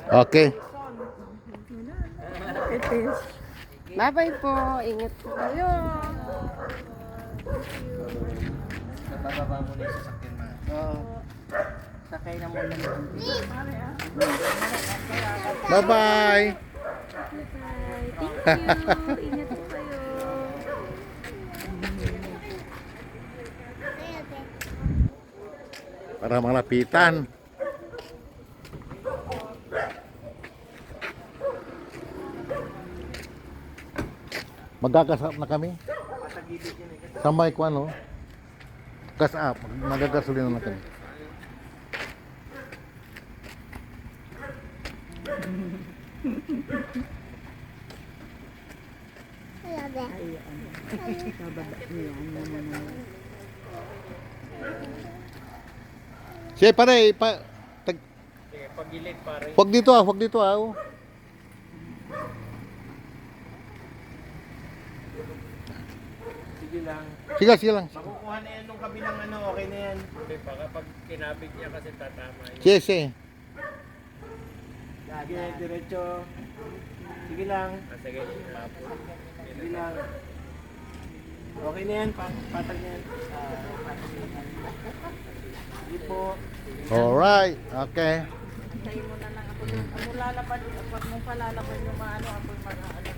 Okay. Bye-bye po. Ingat po kayo. Bababa mo na yung sasakyan mo. Sakay na muna. Bye-bye. Thank you. Ingat po kayo. Para malapitan. Magkakasap na kami. Sa may ko ano? Gas up. Magagasolina na kami. Siya pare, Sige, pagilid pare. wag dito ah, wag dito ah. Oh. Sige lang. Sige lang. Makukuha na yan nung kabilang ano, okay na yan. Hindi pa, kapag kinabig niya kasi tatama yun. Sige. Sige, diretso. Sige lang. Sige, sige lang. Okay na yan, patag na yan. Sige po. Alright, okay. Tayo mo na lang ako. Ako lalapad. Pag mo palalapad yung mga ano, ako yung mga ano.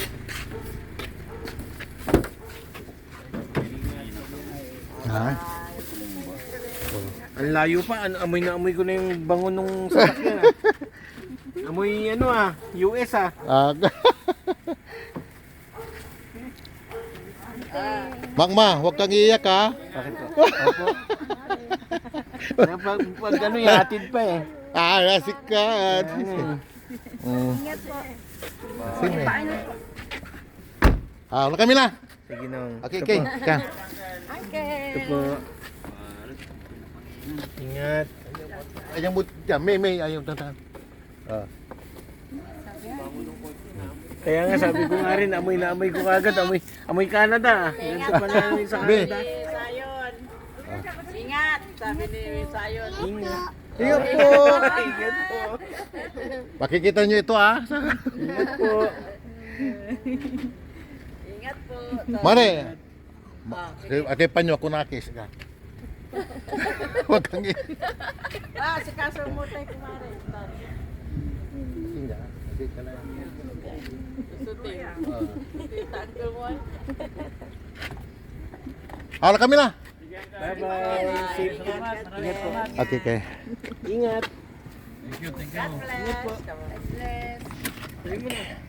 Ha? Ang layo pa, amoy na amoy ko na yung bango nung sasakyan ah. Amoy ano ah, US ah. Magma, huwag kang iiyak ha. Bakit po? Opo. Pag ano, yatid pa eh. Nasikat. Ingat po. Sige. Wala kami na. Sige nang. Okay. Ka. Ito po. Ingat. Ayang but dyan, may ayaw tatan. Kaya nga sabi ko nga rin, amoy na amoy ko kagad, amoy Canada. Ganito pa na sa Canada. Sayon. Ingat. Sabi ni Sayon. Ingat. Ingat po. Ingat po. Makikita nyo ito ha. Ingat po. Ingat po. Mare. Ate panyo ako nakis. Huwag kang iiyak. Si Kaso mo tayo kumari. Suti. Tanggal mo. Wala kami na. Bye-bye. Safe. Ingat po. Okay. Ingat. God bless. God bless. Sabi mo na.